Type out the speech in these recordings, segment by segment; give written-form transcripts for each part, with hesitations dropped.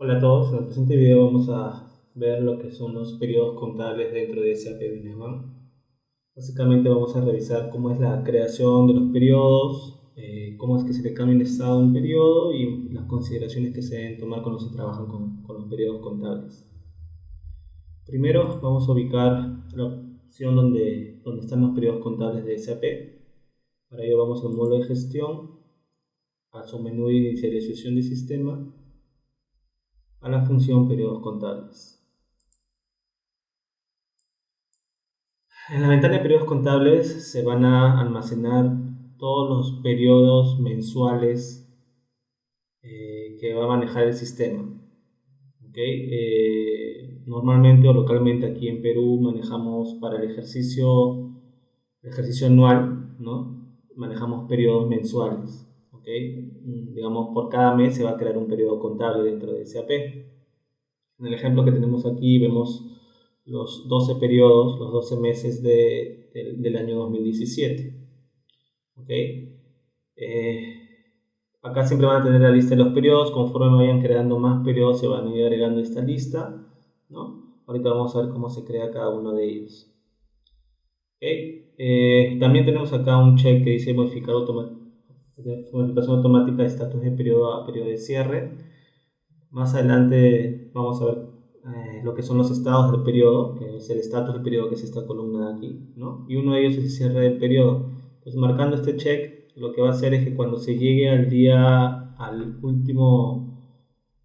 Hola a todos, en el presente video vamos a ver lo que son los periodos contables dentro de SAP Business One. Básicamente vamos a revisar cómo es la creación de los periodos, cómo es que se le cambia el estado de un periodo y las consideraciones que se deben tomar cuando se trabajan con los periodos contables. Primero vamos a ubicar la opción donde están los periodos contables de SAP. Para ello vamos al módulo de gestión, a su menú de inicialización de sistema, a la función periodos contables. En la ventana de periodos contables se van a almacenar todos los periodos mensuales que va a manejar el sistema. ¿Okay? Normalmente o localmente aquí en Perú manejamos para el ejercicio anual, ¿no? Manejamos periodos mensuales. ¿Okay? Digamos, por cada mes se va a crear un periodo contable dentro de SAP. En el ejemplo que tenemos aquí vemos los 12 periodos, los 12 meses del año 2017. ¿Okay? Acá siempre van a tener la lista de los periodos. Conforme vayan creando más periodos se van a ir agregando esta lista, ¿no? Ahorita vamos a ver cómo se crea cada uno de ellos. ¿Okay? También tenemos acá un check que dice modificación automática de estatus de periodo a periodo de cierre. Más adelante vamos a ver lo que son los estados del periodo, que es el estatus del periodo, que es esta columna de aquí, ¿no? Y uno de ellos es el cierre del periodo. Entonces, marcando este check, lo que va a hacer es que cuando se llegue al último,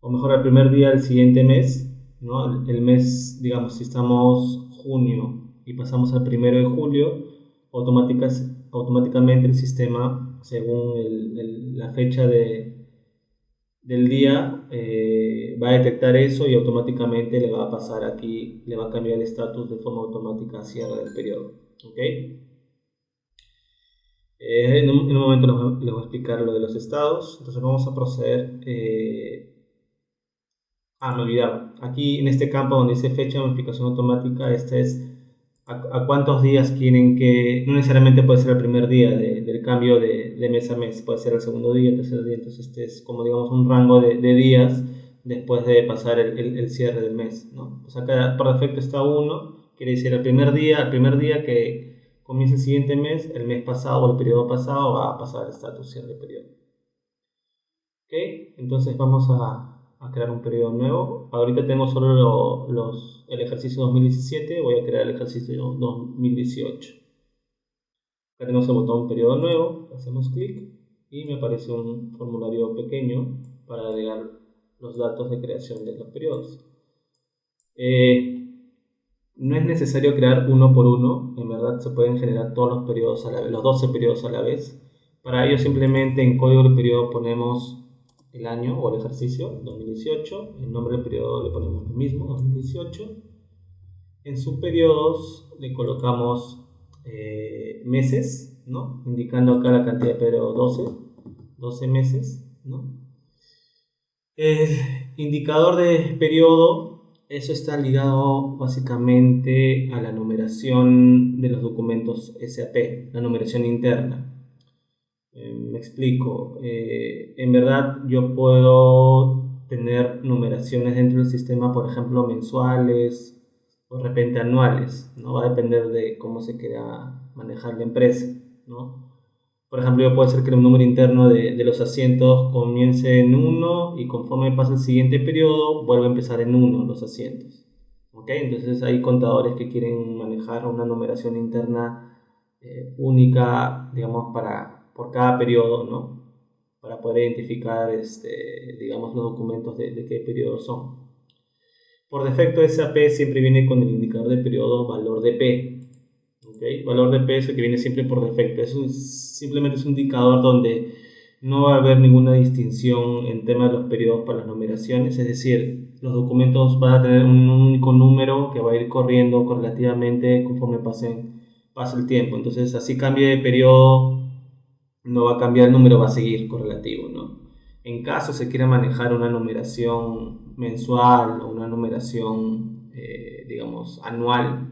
o mejor al primer día del siguiente mes, ¿no? El mes, digamos, si estamos junio y pasamos al 1 de julio, automáticamente el sistema, según la fecha del día, va a detectar eso y automáticamente le va a pasar aquí, le va a cambiar el estatus de forma automática a cierre del periodo. ¿Okay? En un momento les voy a explicar lo de los estados. Entonces vamos a proceder. Me olvidaba. Aquí en este campo donde dice fecha de modificación automática, este es a cuántos días quieren que, no necesariamente puede ser el primer día del cambio de mes a mes, puede ser el segundo día, el tercer día. Entonces este es como digamos un rango de días después de pasar el cierre del mes, ¿no? Pues acá por defecto está 1, quiere decir el primer día que comienza el siguiente mes, el mes pasado o el periodo pasado va a pasar el estatus cierre de periodo. ¿Ok? Entonces vamos a crear un periodo nuevo. Ahorita tengo solo el ejercicio 2017, voy a crear el ejercicio 2018. Acá tenemos el botón periodo nuevo, hacemos clic y me aparece un formulario pequeño para agregar los datos de creación de los periodos. No es necesario crear uno por uno, en verdad se pueden generar todos los periodos a la vez, los 12 periodos a la vez. Para ello simplemente en código del periodo ponemos el año o el ejercicio 2018, el nombre del periodo le ponemos lo mismo, 2018. En subperiodos le colocamos meses, ¿no? Indicando acá la cantidad de periodo 12 meses, ¿no? El indicador de periodo, eso está ligado básicamente a la numeración de los documentos SAP, la numeración interna. Me explico. En verdad yo puedo tener numeraciones dentro del sistema, por ejemplo, mensuales o de repente anuales, ¿no? Va a depender de cómo se quiera manejar la empresa, ¿no? Por ejemplo, yo puedo hacer que el número interno de los asientos comience en 1 y conforme pasa el siguiente periodo vuelve a empezar en 1 los asientos. ¿Ok? Entonces hay contadores que quieren manejar una numeración interna única, digamos, por cada periodo, ¿no? Para poder identificar, digamos, los documentos de qué periodo son. Por defecto, SAP siempre viene con el indicador de periodo valor de P. ¿Okay? Valor de P es el que viene siempre por defecto. Simplemente es un indicador donde no va a haber ninguna distinción en tema de los periodos para las numeraciones, es decir, los documentos van a tener un único número que va a ir corriendo correlativamente conforme pase el tiempo. Entonces, así cambie de periodo, no va a cambiar el número, va a seguir correlativo, ¿no? En caso se quiera manejar una numeración mensual o una numeración, digamos, anual,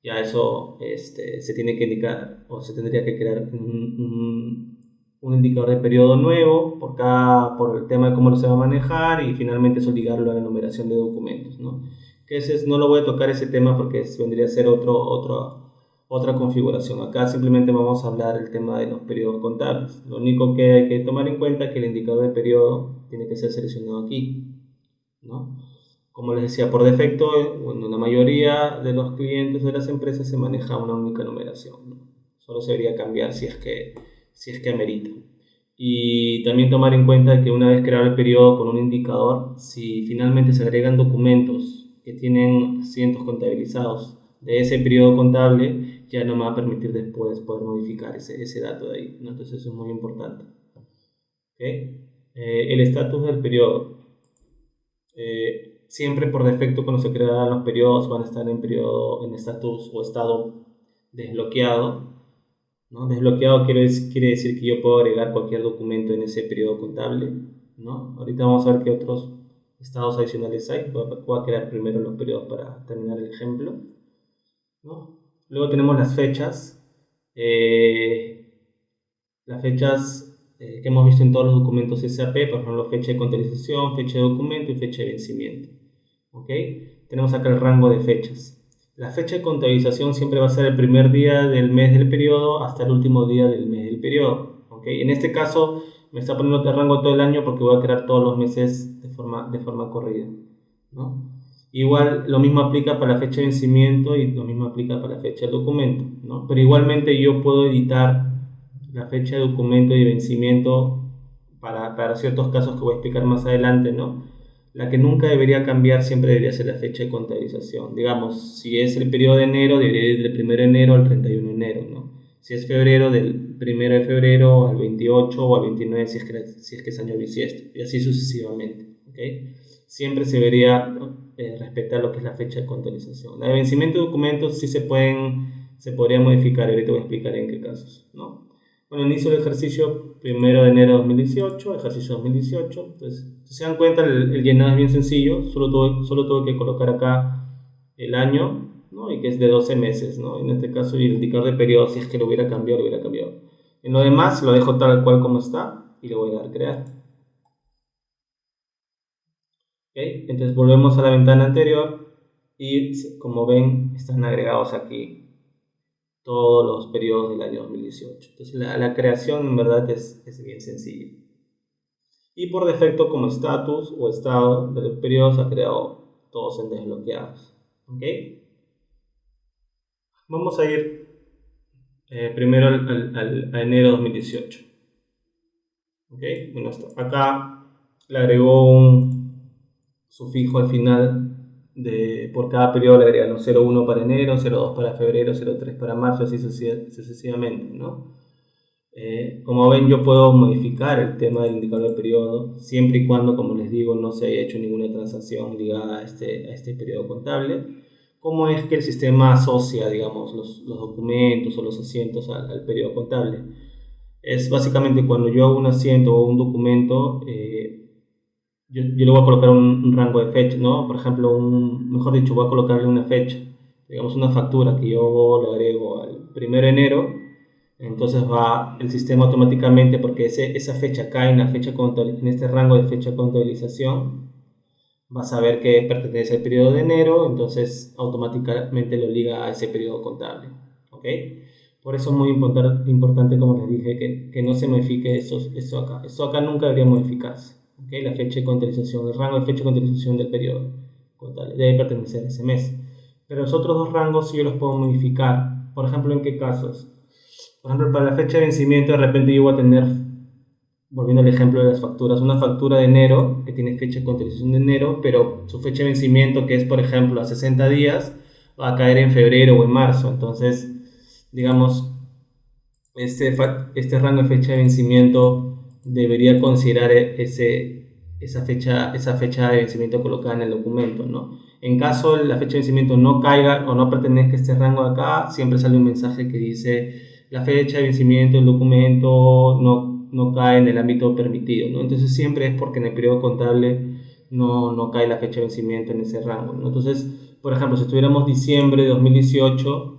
ya eso se tiene que indicar o se tendría que crear un indicador de periodo nuevo por el tema de cómo lo se va a manejar, y finalmente es obligarlo a la numeración de documentos, ¿no? Que no lo voy a tocar ese tema porque vendría a ser otra configuración. Acá simplemente vamos a hablar del tema de los periodos contables. Lo único que hay que tomar en cuenta es que el indicador de periodo tiene que ser seleccionado aquí, ¿no? Como les decía, por defecto, bueno, la mayoría de los clientes de las empresas se maneja una única numeración, ¿no? Solo se debería cambiar si es que amerita. Y también tomar en cuenta que una vez creado el periodo con un indicador, si finalmente se agregan documentos que tienen asientos contabilizados de ese periodo contable, ya no me va a permitir después poder modificar ese dato de ahí, ¿no? Entonces eso es muy importante. ¿Okay? El estatus del periodo. Siempre por defecto cuando se crean los periodos van a estar en estatus o estado desbloqueado, ¿no? Desbloqueado quiere decir que yo puedo agregar cualquier documento en ese periodo contable, ¿no? Ahorita vamos a ver qué otros estados adicionales hay. Voy a crear primero los periodos para terminar el ejemplo, ¿no? Luego tenemos las fechas. Las fechas que hemos visto en todos los documentos SAP, por ejemplo, fecha de contabilización, fecha de documento y fecha de vencimiento. ¿Ok? Tenemos acá el rango de fechas. La fecha de contabilización siempre va a ser el primer día del mes del periodo hasta el último día del mes del periodo. ¿Ok? En este caso me está poniendo el rango todo el año porque voy a crear todos los meses de forma corrida, ¿no? Igual lo mismo aplica para la fecha de vencimiento y lo mismo aplica para la fecha del documento, ¿no? Pero igualmente yo puedo editar la fecha de documento y vencimiento para ciertos casos que voy a explicar más adelante, ¿no? La que nunca debería cambiar siempre debería ser la fecha de contabilización. Digamos, si es el periodo de enero, debería ir del 1 de enero al 31 de enero, ¿no? Si es febrero, del 1 de febrero al 28 o al 29 si es que es año bisiesto, y así sucesivamente, ¿ok? Siempre se debería respetar lo que es la fecha de contabilización. La de vencimiento de documentos sí se podría modificar, y ahorita voy a explicar en qué casos, ¿no? Bueno, inicio del ejercicio 1 de enero de 2018, ejercicio 2018. Entonces, si se dan cuenta, el llenado es bien sencillo. Solo tuve que colocar acá el año, ¿no? Y que es de 12 meses, ¿no? En este caso, y el indicador de periodo, si es que lo hubiera cambiado. En lo demás, lo dejo tal cual como está y le voy a dar crear. ¿Okay? Entonces, volvemos a la ventana anterior y, como ven, están agregados aquí todos los periodos del año 2018. Entonces la creación en verdad es bien sencilla. Y por defecto, como estatus o estado de los periodos, ha creado todos en desbloqueados. ¿Ok? Vamos a ir primero a enero 2018. ¿Ok? Bueno, acá le agregó un sufijo al final. Por cada periodo le agregan 0,1 para enero, 0,2 para febrero, 0,3 para marzo, así sucesivamente, ¿no? Como ven, yo puedo modificar el tema del indicador de periodo siempre y cuando, como les digo, no se haya hecho ninguna transacción ligada a este periodo contable. ¿Cómo es que el sistema asocia, digamos, los documentos o los asientos al periodo contable? Es básicamente cuando yo hago un asiento o un documento, yo le voy a colocar un rango de fecha, ¿no? Por ejemplo, mejor dicho, voy a colocarle una fecha, digamos una factura que yo le agrego al 1 de enero, entonces va el sistema automáticamente, porque esa fecha cae en este rango de fecha de contabilización, va a saber que pertenece al periodo de enero, entonces automáticamente lo liga a ese periodo contable, ¿ok? Por eso es muy importante, como les dije, que no se modifique eso acá. Eso acá nunca debería modificarse. ¿Okay? La fecha de contabilización, el rango de fecha de contabilización del periodo contable debe pertenecer a ese mes. Pero los otros dos rangos sí yo los puedo modificar. Por ejemplo, ¿en qué casos? Por ejemplo, para la fecha de vencimiento, de repente yo voy a tener, volviendo al ejemplo de las facturas, una factura de enero que tiene fecha de contabilización de enero, pero su fecha de vencimiento, que es por ejemplo a 60 días, va a caer en febrero o en marzo. Entonces, digamos, este rango de fecha de vencimiento debería considerar esa fecha de vencimiento colocada en el documento, ¿no? En caso la fecha de vencimiento no caiga o no pertenezca a este rango de acá, siempre sale un mensaje que dice la fecha de vencimiento del documento no cae en el ámbito permitido, ¿no? Entonces siempre es porque en el periodo contable no cae la fecha de vencimiento en ese rango, ¿no? Entonces, por ejemplo, si tuviéramos diciembre de 2018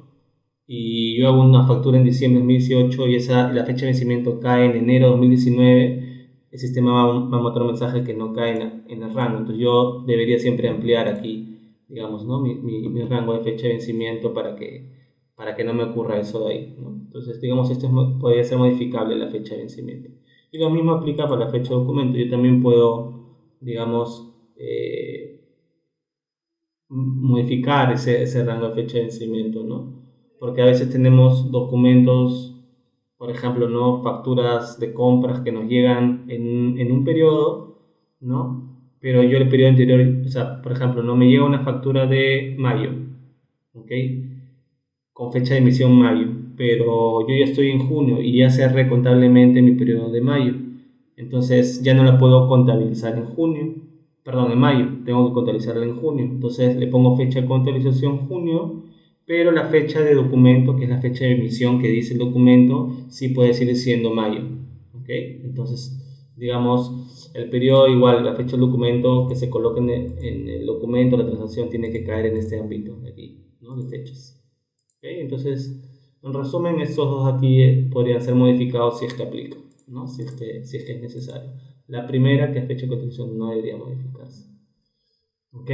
y yo hago una factura en diciembre de 2018 y la fecha de vencimiento cae en enero de 2019, el sistema va a mandar un mensaje que no cae en el rango. Entonces yo debería siempre ampliar aquí, digamos, ¿no? mi rango de fecha de vencimiento para que no me ocurra eso de ahí, ¿no? Entonces, digamos, podría ser modificable la fecha de vencimiento. Y lo mismo aplica para la fecha de documento. Yo también puedo, digamos, modificar ese rango de fecha de vencimiento, ¿no? Porque a veces tenemos documentos, por ejemplo, ¿no? Facturas de compras que nos llegan en un periodo, ¿no? Pero yo el periodo anterior, o sea, por ejemplo, no me llega una factura de mayo, ¿ok? Con fecha de emisión mayo, pero yo ya estoy en junio y ya cerré contablemente mi periodo de mayo. Entonces ya no la puedo contabilizar en junio, perdón, en mayo, tengo que contabilizarla en junio. Entonces le pongo fecha de contabilización junio, pero la fecha de documento, que es la fecha de emisión que dice el documento, sí puede seguir siendo mayo. ¿Ok? Entonces, digamos, el periodo igual, la fecha del documento que se coloque en el documento, la transacción tiene que caer en este ámbito de aquí, ¿no? De fechas. ¿Okay? Entonces, en resumen, estos dos aquí podrían ser modificados si es que aplica, ¿no? Si es que es necesario. La primera, que es fecha de constitución, no debería modificarse. ¿Ok?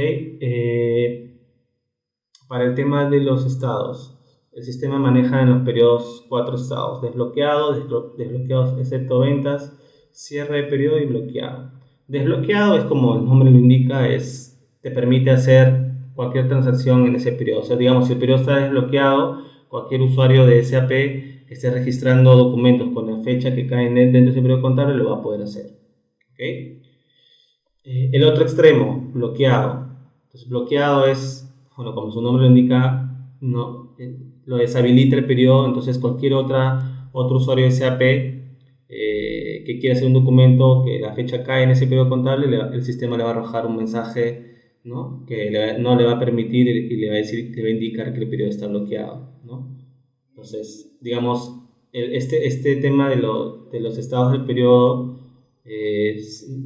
Para el tema de los estados, el sistema maneja en los periodos 4 estados: desbloqueado, desbloqueado excepto ventas, cierre de periodo y bloqueado. Desbloqueado es, como el nombre lo indica, te permite hacer cualquier transacción en ese periodo. O sea, digamos, si el periodo está desbloqueado, cualquier usuario de SAP que esté registrando documentos con la fecha que cae dentro de ese periodo contable lo va a poder hacer. ¿Okay? El otro extremo, bloqueado. Entonces, bloqueado es, bueno, como su nombre lo indica, no, lo deshabilita el periodo. Entonces cualquier otro usuario de SAP que quiera hacer un documento que la fecha cae en ese periodo contable, el sistema le va a arrojar un mensaje, ¿no? Que no le va a permitir y le va a indicar que el periodo está bloqueado, ¿no? Entonces, digamos, este tema de los estados del periodo,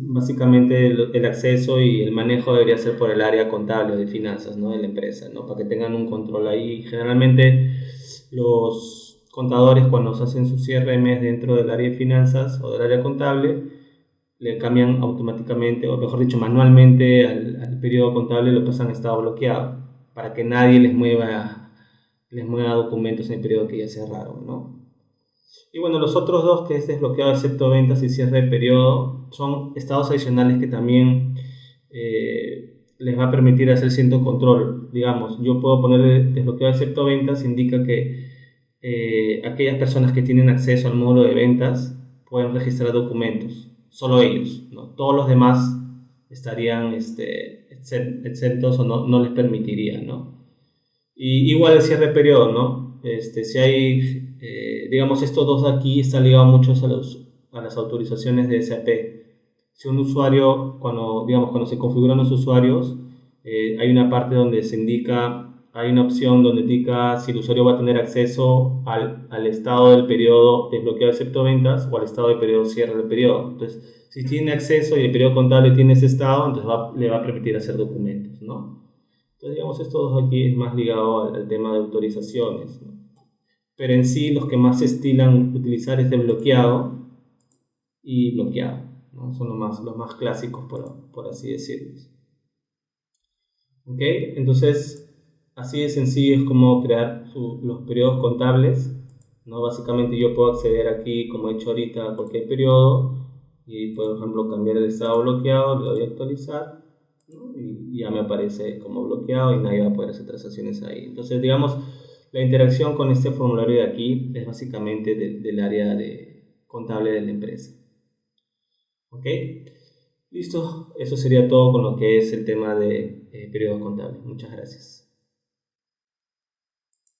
básicamente el acceso y el manejo debería ser por el área contable o de finanzas, ¿no? De la empresa, ¿no? Para que tengan un control ahí. Generalmente los contadores, cuando se hacen su cierre de mes dentro del área de finanzas o del área contable, le cambian automáticamente, o mejor dicho, manualmente al periodo contable, lo pasan a estado bloqueado, para que nadie les mueva documentos en el periodo que ya cerraron, ¿no? Y bueno, los otros dos, que es desbloqueado excepto ventas y cierre de periodo, son estados adicionales que también les va a permitir hacer cierto control. Digamos, yo puedo ponerle desbloqueado excepto ventas, indica que aquellas personas que tienen acceso al módulo de ventas pueden registrar documentos, solo ellos, ¿no? Todos los demás estarían exentos o no les permitiría, ¿no? Y igual el cierre de periodo, ¿no? Si hay, digamos, estos dos de aquí están ligados mucho a las autorizaciones de SAP. Si un usuario, cuando se configuran los usuarios, hay una parte donde se indica, hay una opción donde indica si el usuario va a tener acceso al estado del periodo desbloqueado excepto ventas o al estado del periodo cierre del periodo. Entonces, si tiene acceso y el periodo contable tiene ese estado, entonces le va a permitir hacer documentos, ¿no? Entonces, digamos, esto dos aquí es más ligado al tema de autorizaciones, ¿no? Pero en sí los que más se estilan utilizar es desbloqueado y bloqueado, ¿no? Son los más clásicos, por así decirlo. ¿Ok? Entonces, así de sencillo es como crear los periodos contables, ¿no? Básicamente yo puedo acceder aquí, como he hecho ahorita, a cualquier periodo y, por ejemplo, cambiar el estado bloqueado, le doy a actualizar, ¿no? Y ya me aparece como bloqueado y nadie va a poder hacer transacciones ahí. Entonces, digamos, la interacción con este formulario de aquí es básicamente del área contable de la empresa. ¿Ok? Listo, eso sería todo con lo que es el tema de periodos contables. Muchas gracias.